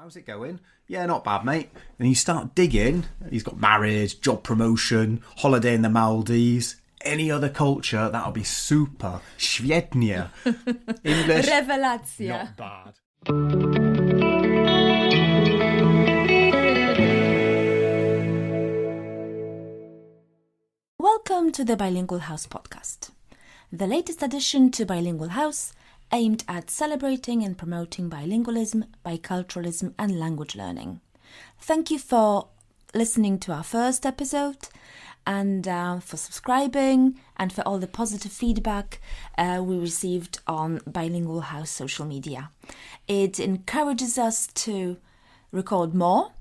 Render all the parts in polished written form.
How's it going? Yeah, not bad, mate. And you start digging, he's got married, job promotion, holiday in the Maldives. Any other culture, that'll be super. Świetnie. English, Rewelacja. not bad. Welcome to the Bilingual House podcast, the latest addition to Bilingual House, aimed at celebrating and promoting bilingualism, biculturalism and language learning. Thank you for listening to our first episode and for subscribing and for all the positive feedback we received on Bilingual House social media. It encourages us to record more,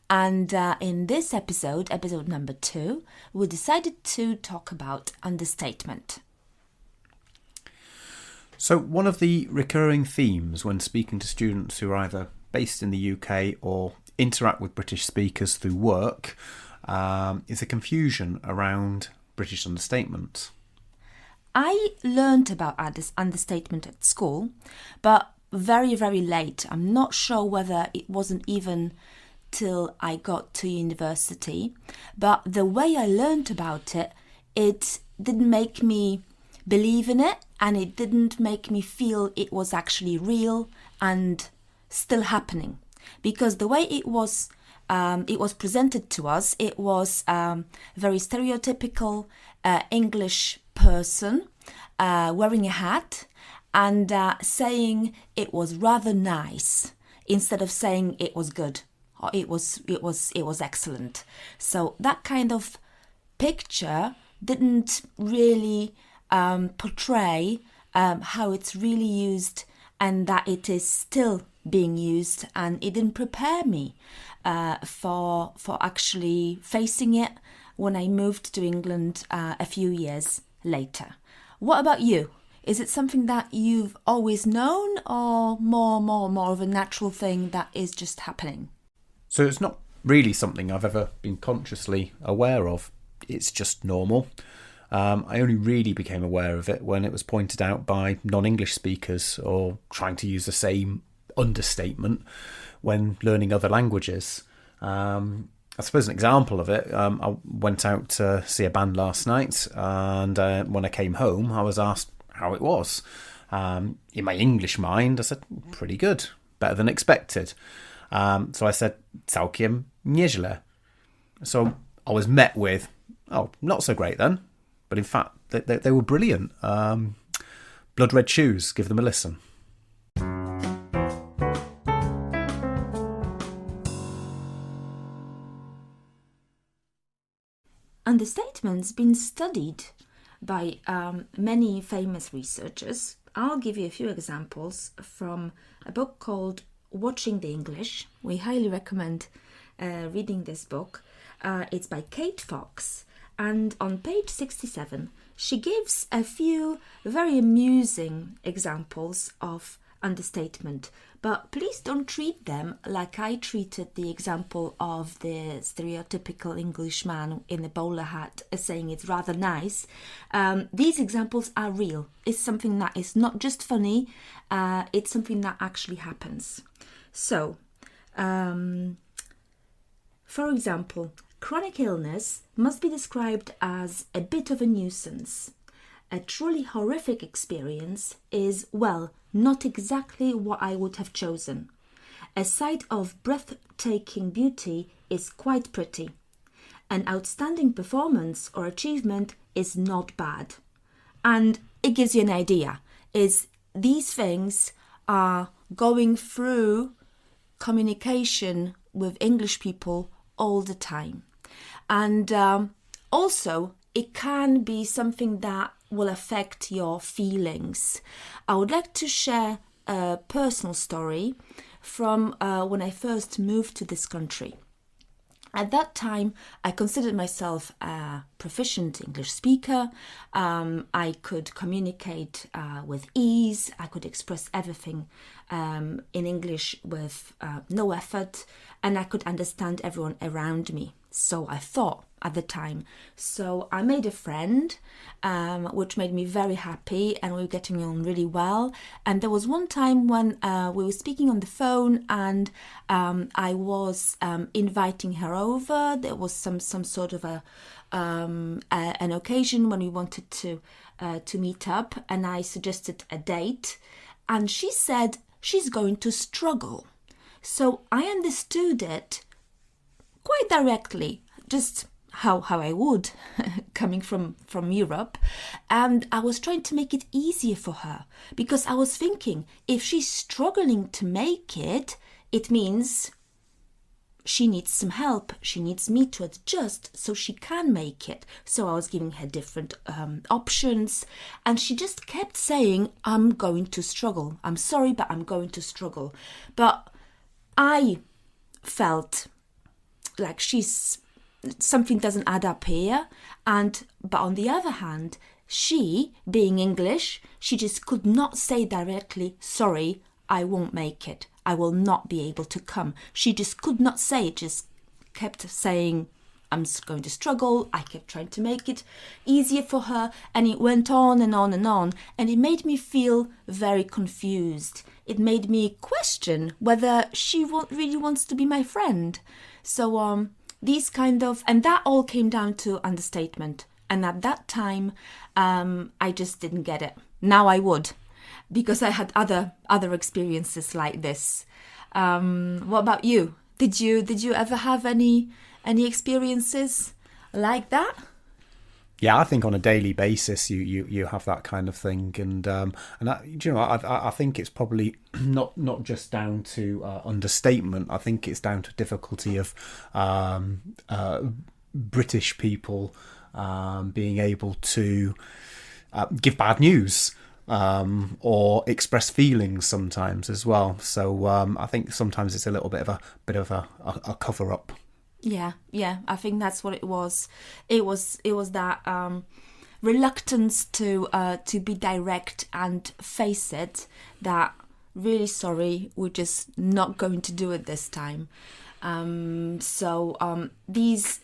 and in this episode number 2, we decided to talk about understatement. So one of the recurring themes when speaking to students who are either based in the UK or interact with British speakers through work is a confusion around British understatement. I learned about understatement at school, but very, very late. I'm not sure whether it wasn't even till I got to university, but the way I learned about it, it didn't make me believe in it, and it didn't make me feel it was actually real and still happening, because the way it was presented to us, it was very stereotypical English person wearing a hat and saying it was rather nice instead of saying it was good or it was excellent. So that kind of picture didn't really portray how it's really used and that it is still being used, and it didn't prepare me for actually facing it when I moved to England a few years later. What about you? Is it something that you've always known, or more of a natural thing that is just happening? So it's not really something I've ever been consciously aware of. It's just normal. I only really became aware of it when it was pointed out by non-English speakers or trying to use the same understatement when learning other languages. I suppose an example of it, I went out to see a band last night, and when I came home I was asked how it was. In my English mind I said, pretty good, better than expected. So I said, całkiem nieźle. So I was met with, oh, not so great then. But in fact, they were brilliant. Blood Red Shoes, give them a listen. Understatement's been studied by many famous researchers. I'll give you a few examples from a book called Watching the English. We highly recommend reading this book. It's by Kate Fox. And on page 67, she gives a few very amusing examples of understatement. But please don't treat them like I treated the example of the stereotypical Englishman in a bowler hat saying it's rather nice. These examples are real. It's something that is not just funny, it's something that actually happens. So, for example, chronic illness must be described as a bit of a nuisance. A truly horrific experience is, well, not exactly what I would have chosen. A sight of breathtaking beauty is quite pretty. An outstanding performance or achievement is not bad. And it gives you an idea, is these things are going through communication with English people all the time. And also, it can be something that will affect your feelings. I would like to share a personal story from when I first moved to this country. At that time, I considered myself a proficient English speaker. I could communicate with ease. I could express everything in English with no effort, and I could understand everyone around me. So I thought at the time. So I made a friend, which made me very happy, and we were getting on really well. And there was one time when we were speaking on the phone, and I was inviting her over. There was some sort of an occasion when we wanted to meet up, and I suggested a date, and she said she's going to struggle. So I understood it quite directly, just how I would, coming from Europe. And I was trying to make it easier for her, because I was thinking, if she's struggling to make it, it means she needs some help. She needs me to adjust so she can make it. So I was giving her different options, and she just kept saying, I'm going to struggle. I'm sorry, but I'm going to struggle. But I felt like something doesn't add up here. But on the other hand, she, being English, she just could not say directly, sorry, I won't make it. I will not be able to come. She just could not say it, just kept saying, I'm going to struggle. I kept trying to make it easier for her, and it went on and on and on, and it made me feel very confused. It made me question whether she really wants to be my friend. So these kind of, and that all came down to understatement. And at that time, I just didn't get it. Now I would, because I had other experiences like this. What about you? Did you ever have any experiences like that? Yeah, I think on a daily basis you have that kind of thing, and that, you know, I think it's probably not just down to understatement. I think it's down to difficulty of British people being able to give bad news. Or express feelings sometimes as well. So I think sometimes it's a little bit of a cover up. Yeah, I think that's what it was. It was that reluctance to be direct and face it. That, really sorry, we're just not going to do it this time. So these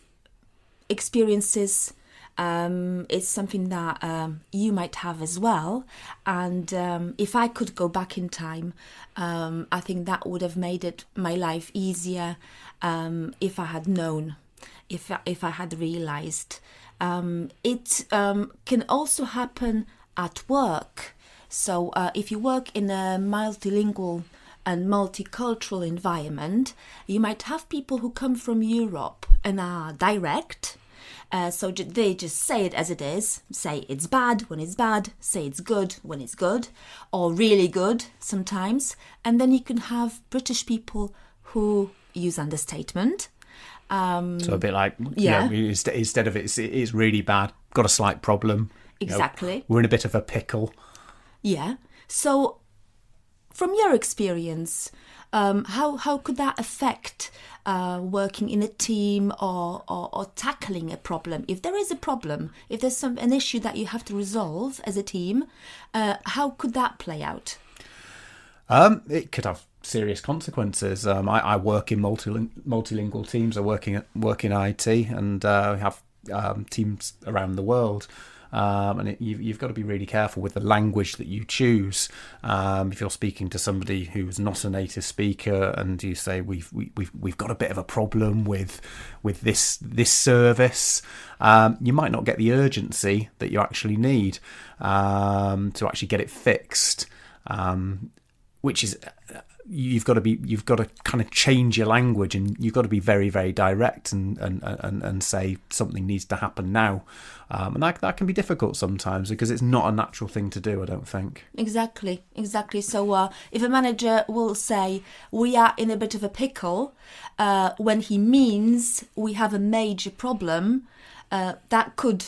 experiences. It's something that you might have as well, and if I could go back in time, I think that would have made my life easier if I had known, if I had realised. It can also happen at work. So if you work in a multilingual and multicultural environment, you might have people who come from Europe and are direct. So they just say it as it is, say it's bad when it's bad, say it's good when it's good, or really good sometimes. And then you can have British people who use understatement. So a bit like, yeah, you know, instead of it's really bad, got a slight problem. Exactly. You know, we're in a bit of a pickle. Yeah. So from your experience, how could that affect working in a team or tackling a problem? If there is a problem, if there's an issue that you have to resolve as a team, how could that play out? It could have serious consequences. I work in multilingual teams. I work in IT, and we have teams around the world. And you've got to be really careful with the language that you choose. If you're speaking to somebody who's not a native speaker, and you say we've got a bit of a problem with this service, you might not get the urgency that you actually need to actually get it fixed. Which is you've got to kind of change your language, and you've got to be very, very direct and say something needs to happen now. And that can be difficult sometimes because it's not a natural thing to do, I don't think. Exactly. So if a manager will say we are in a bit of a pickle, when he means we have a major problem, that could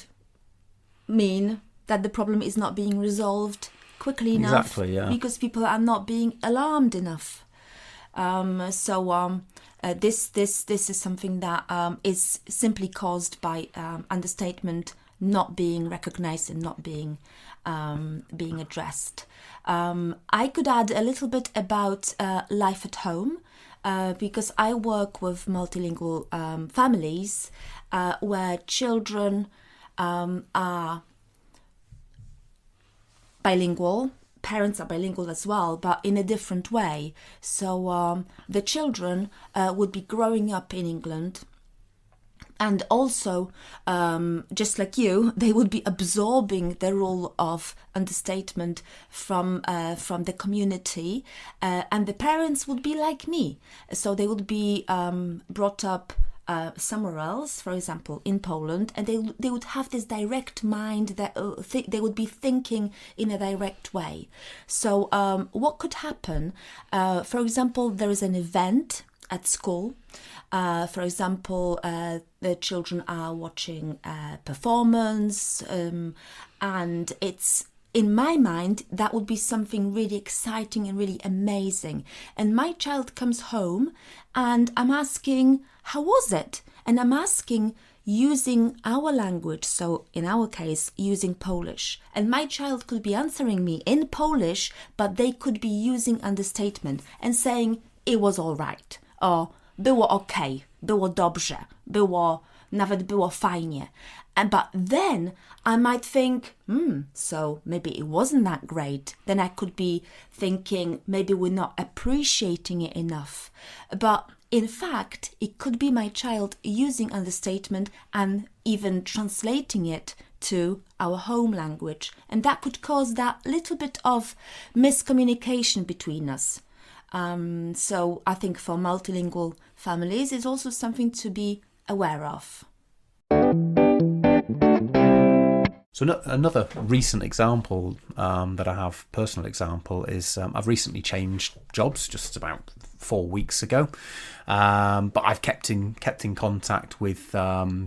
mean that the problem is not being resolved quickly enough. Exactly, yeah. Because people are not being alarmed enough. This is something that is simply caused by understatement not being recognised and not being addressed. I could add a little bit about life at home. because I work with multilingual families where children are bilingual. Parents are bilingual as well, but in a different way. So the children would be growing up in England, and also, just like you, they would be absorbing the role of understatement from the community, and the parents would be like me. So they would be brought up somewhere else, for example, in Poland, and they would have this direct mind that they would be thinking in a direct way. So what could happen? For example, there is an event at school. For example, the children are watching a performance, and it's, in my mind, that would be something really exciting and really amazing. And my child comes home and I'm asking, how was it? And I'm asking using our language, so in our case, using Polish. And my child could be answering me in Polish, but they could be using understatement and saying, it was all right, or było okej, było dobrze, nawet było fajnie. But then I might think, so maybe it wasn't that great. Then I could be thinking, maybe we're not appreciating it enough. But in fact, it could be my child using understatement and even translating it to our home language. And that could cause that little bit of miscommunication between us. So I think for multilingual families, it's also something to be aware of. So another recent example that I have, personal example, is I've recently changed jobs just about 4 weeks ago, but I've kept in contact with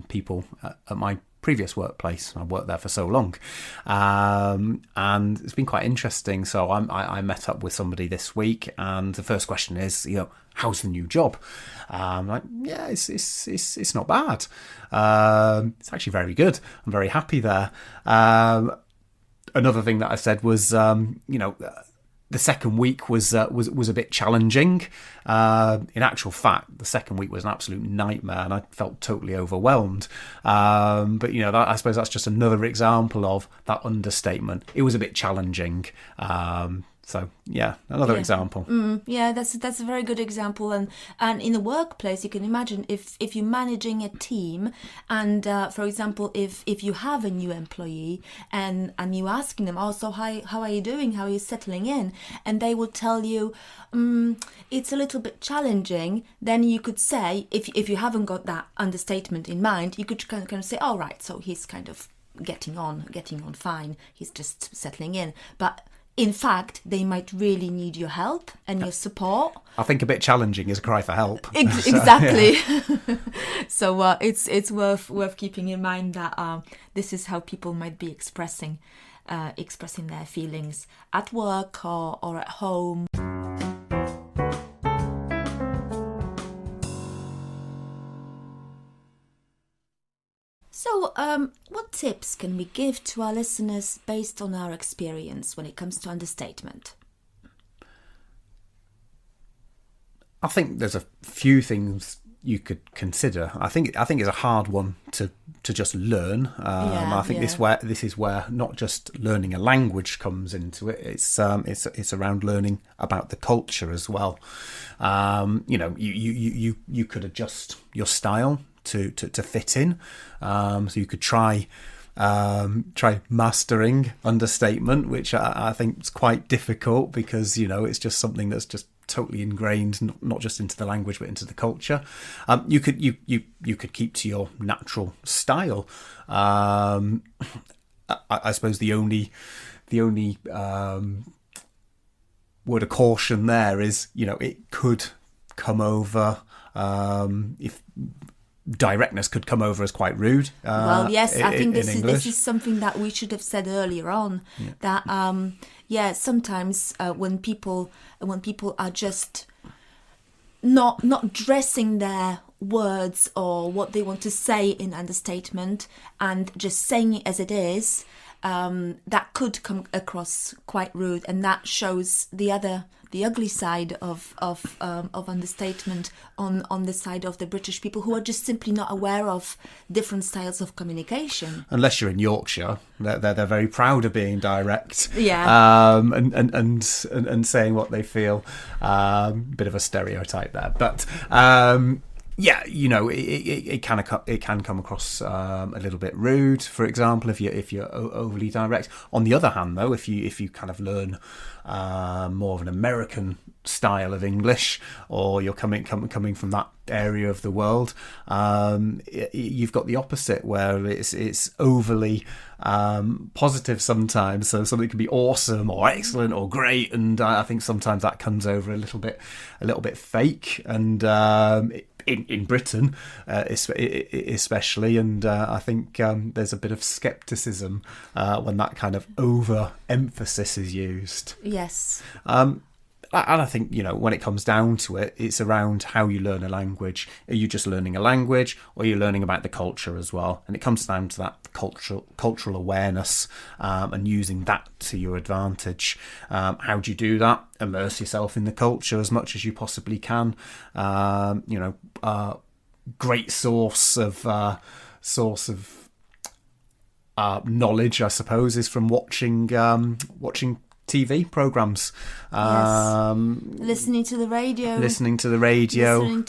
people at my previous workplace. I worked there for so long, and it's been quite interesting. So I met up with somebody this week, and the first question is, how's the new job? I'm like, yeah, it's not bad. It's actually very good. I'm very happy there. Another thing that I said was, the second week was a bit challenging. In actual fact, the second week was an absolute nightmare, and I felt totally overwhelmed. But I suppose that's just another example of that understatement. It was a bit challenging. So yeah, another example. Yeah, that's a very good example. And in the workplace, you can imagine if you're managing a team, and for example, if you have a new employee and you're asking them, so how are you doing? How are you settling in? And they will tell you, it's a little bit challenging. Then you could say, if you haven't got that understatement in mind, you could kind of say, all right, so he's kind of getting on fine. He's just settling in, but in fact, they might really need your help and your support. I think a bit challenging is a cry for help. Exactly. So it's worth keeping in mind that this is how people might be expressing their feelings at work or at home. So, what tips can we give to our listeners based on our experience when it comes to understatement? I think there's a few things you could consider. I think it's a hard one to just learn. I think this is where not just learning a language comes into it. It's around learning about the culture as well. You could adjust your style to fit in. So you could try mastering understatement, which I think is quite difficult because it's just something that's just totally ingrained, not just into the language but into the culture. You could keep to your natural style. I suppose the only word of caution there is it could come over if directness could come over as quite rude. Well, yes, I think this English. is something that we should have said earlier on. Yeah. That sometimes when people are just not dressing their words or what they want to say in understatement and just saying it as it is, that could come across quite rude, and that shows the other the ugly side of understatement on the side of the British people who are just simply not aware of different styles of communication. Unless you're in Yorkshire, they're very proud of being direct, and saying what they feel. Bit of a stereotype there, but. Yeah, it can come across a little bit rude, for example, if you're overly direct. On the other hand, though, if you kind of learn more of an American style of English, or you're coming from that area of the world, you've got the opposite, where it's overly positive sometimes. So something can be awesome or excellent or great, and I think sometimes that comes over a little bit fake, and in Britain especially, and I think there's a bit of scepticism when that kind of over emphasis is used. Yes. And I think, when it comes down to it, it's around how you learn a language. Are you just learning a language, or are you learning about the culture as well? And it comes down to that cultural awareness, and using that to your advantage. How do you do that? Immerse yourself in the culture as much as you possibly can. Great source of knowledge, I suppose, is from watching TV programs, listening to the radio, listening to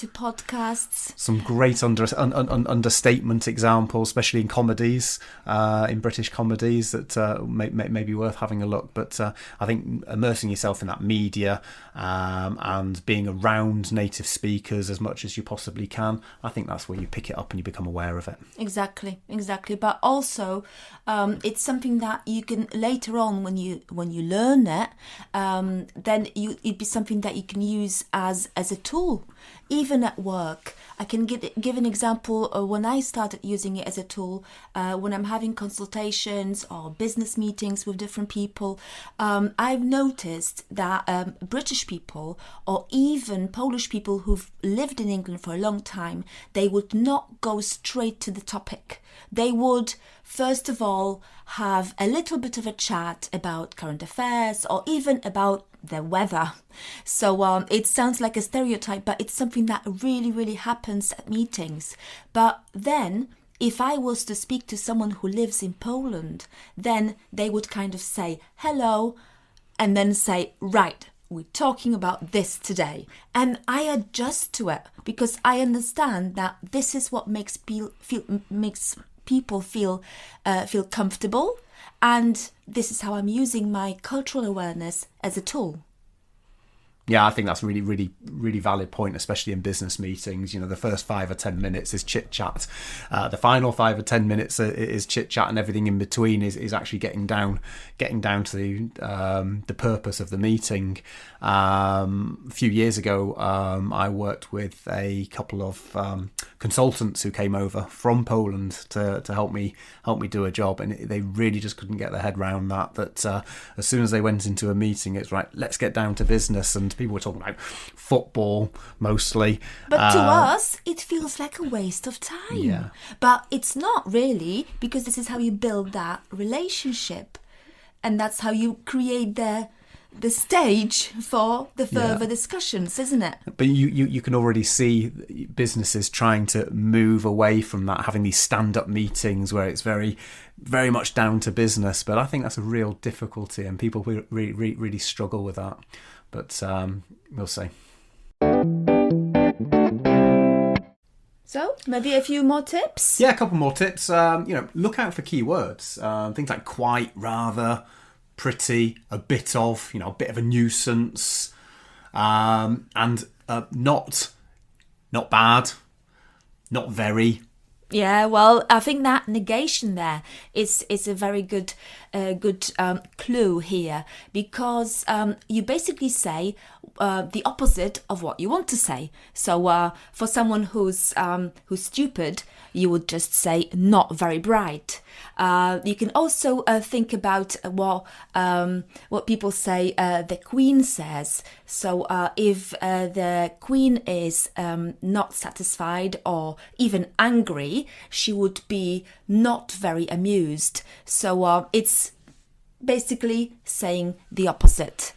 podcasts. Some great understatement examples, especially in comedies, in British comedies, that may be worth having a look. But I think immersing yourself in that media, and being around native speakers as much as you possibly can, I think that's where you pick it up and you become aware of it. Exactly. But also, it's something that you can later on, when you learn it, then it'd be something that you can use as a tool, even at work. I can give an example when I started using it as a tool, when I'm having consultations or business meetings with different people. I've noticed that British people, or even Polish people who've lived in England for a long time, they would not go straight to the topic. They would, first of all, have a little bit of a chat about current affairs, or even about the weather. So it sounds like a stereotype, but it's something that really, really happens at meetings. But then, if I was to speak to someone who lives in Poland, then they would kind of say, hello, and then say, right, we're talking about this today. And I adjust to it, because I understand that this is what makes people feel comfortable, and this is how I'm using my cultural awareness as a tool. Yeah, I think that's a really, really, really valid point, especially in business meetings. The first 5 or 10 minutes is chit chat. The final 5 or 10 minutes is chit chat, and everything in between is actually getting down to the purpose of the meeting. A few years ago, I worked with a couple of consultants who came over from Poland to help me do a job, and they really just couldn't get their head around that as soon as they went into a meeting, it's right, let's get down to business. And people were talking about football mostly. But to us, it feels like a waste of time. Yeah. But it's not really, because this is how you build that relationship. And that's how you create the stage for the further discussions, isn't it? But you can already see businesses trying to move away from that, having these stand-up meetings where it's very, very much down to business. But I think that's a real difficulty, and people really struggle with that. But we'll see. So, maybe a few more tips? Yeah, a couple more tips. Look out for keywords. Things like quite, rather, pretty, a bit of, a bit of a nuisance, and not bad, not very. Yeah, well, I think that negation there is a very good clue here, because you basically say the opposite of what you want to say. So for someone who's stupid, you would just say not very bright. You can also think about what people say the Queen says. So if the Queen is not satisfied or even angry, she would be not very amused. So it's basically saying the opposite.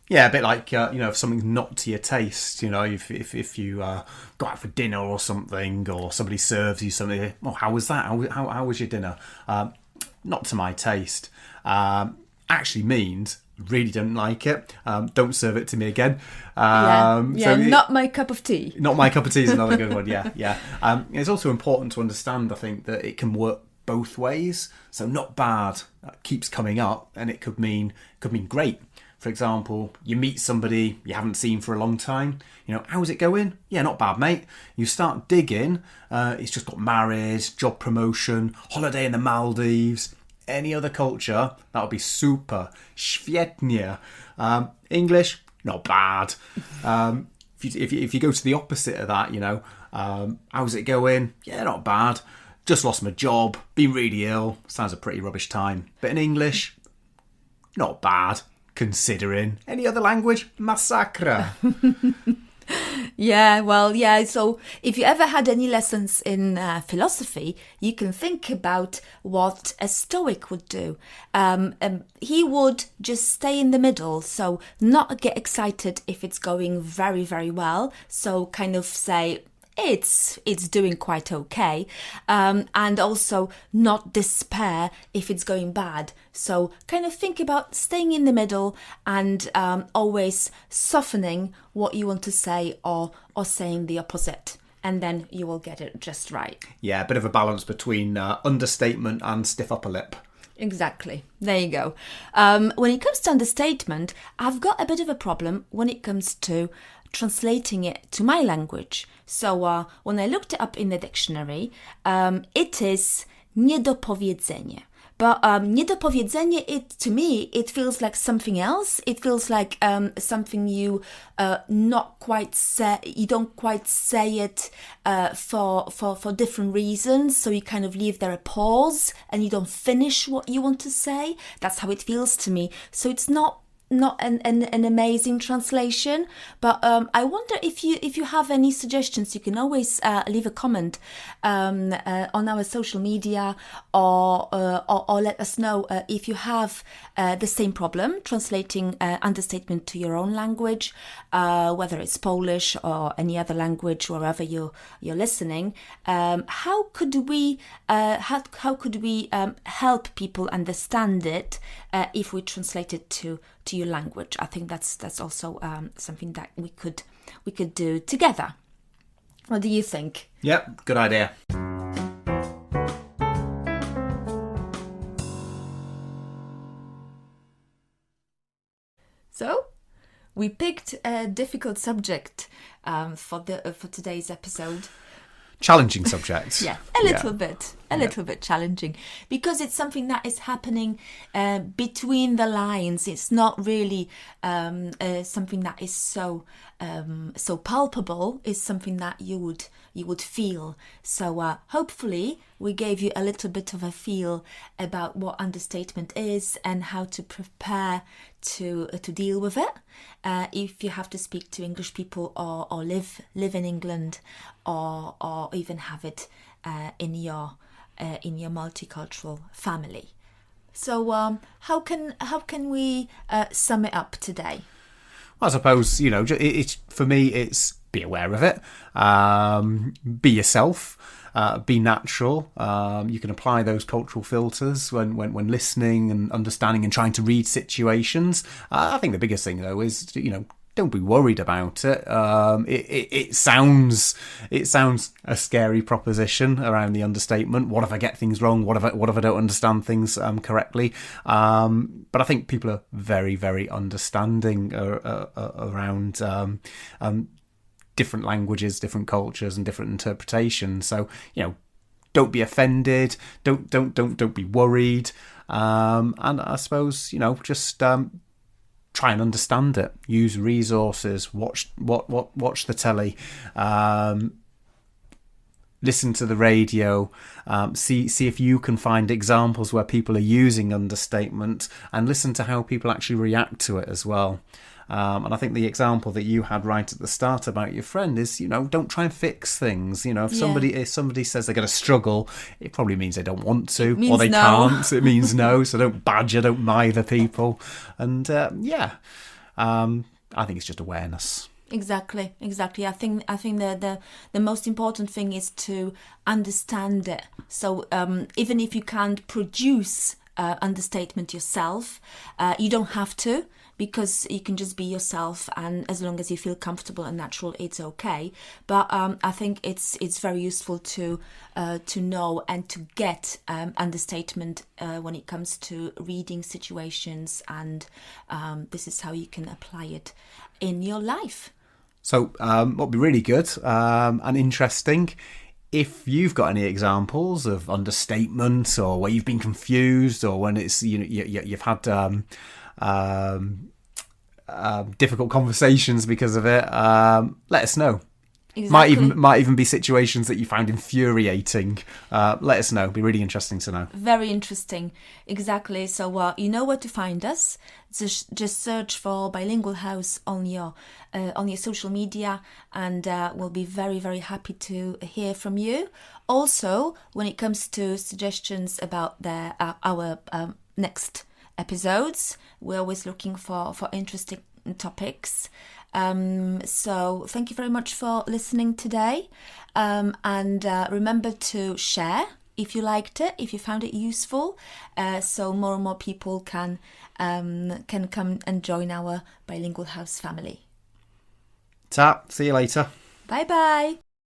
Yeah, a bit like if something's not to your taste, if you go out for dinner or something, or somebody serves you something. Oh, how was that? How was your dinner? Not to my taste. Actually means really don't like it. Don't serve it to me again. Not my cup of tea. Not my cup of tea is another good one. Yeah. It's also important to understand, I think, that it can work both ways. So not bad keeps coming up, and it could mean great. For example, you meet somebody you haven't seen for a long time. How's it going? Yeah, not bad, mate. You start digging. He's just got married, job promotion, holiday in the Maldives. Any other culture, that would be super. Świetnie. English, not bad. If you go to the opposite of that, how's it going? Yeah, not bad. Just lost my job, been really ill. Sounds a pretty rubbish time. But in English, not bad. Considering any other language, massacre. So if you ever had any lessons in philosophy, you can think about what a Stoic would do. He would just stay in the middle, so not get excited if it's going very, very well. So kind of say, it's doing quite okay, and also not despair if it's going bad. So kind of think about staying in the middle and always softening what you want to say or saying the opposite, and then you will get it just right. Yeah, a bit of a balance between understatement and stiff upper lip. Exactly. There you go. When it comes to understatement, I've got a bit of a problem when it comes to translating it to my language. So when I looked it up in the dictionary, it is niedopowiedzenie. But niedopowiedzenie, to me, it feels like something else. It feels like something you not quite say. You don't quite say it for different reasons. So you kind of leave there a pause and you don't finish what you want to say. That's how it feels to me. So it's not an amazing translation, but I wonder if you have any suggestions. You can always leave a comment on our social media, or let us know if you have the same problem translating understatement to your own language, whether it's Polish or any other language, wherever you're listening. How could we help people understand it if we translate it to your language? I think that's also something that we could do together. What do you think? Yep, good idea. So, we picked a difficult subject for today's episode. Challenging subject. Yeah, a little bit challenging, because it's something that is happening between the lines. It's not really something that is so palpable. It's something that you would feel. So hopefully we gave you a little bit of a feel about what understatement is and how to prepare to deal with it. If you have to speak to English people or live in England, or even have it in your multicultural family. So how can we sum it up today? I suppose, it's for me, it's be aware of it, be yourself, be natural. You can apply those cultural filters when listening and understanding and trying to read situations. I think the biggest thing, though, is, don't be worried about it. It sounds a scary proposition around the understatement. What if I get things wrong? What if I don't understand things correctly? But I think people are very, very understanding around different languages, different cultures, and different interpretations. So don't be offended. Don't be worried. And I suppose just try and understand it. Use resources. Watch the telly. Listen to the radio. See if you can find examples where people are using understatement, and listen to how people actually react to it as well. And I think the example that you had right at the start about your friend is, don't try and fix things. If somebody says they're going to struggle, it probably means they don't want to, or they can't. It means no. So don't badger, don't mither people. And I think it's just awareness. Exactly. I think the most important thing is to understand it. So even if you can't produce understatement yourself, you don't have to, because you can just be yourself, and as long as you feel comfortable and natural, it's okay. But I think it's very useful to know and to get understatement when it comes to reading situations, and this is how you can apply it in your life. So what would be really good and interesting, if you've got any examples of understatement, or where you've been confused, or when it's you've had difficult conversations because of it, let us know. Exactly. Might even be situations that you found infuriating. Let us know. It'd be really interesting to know. Very interesting. Exactly. So you know where to find us. Just search for Bilingual House on your social media, and we'll be very, very happy to hear from you. Also, when it comes to suggestions about our next episodes, we're always looking for interesting topics. So thank you very much for listening today, and remember to share if you liked it, if you found it useful, so more and more people can come and join our Bilingual House family. Ta, see you later. Bye bye.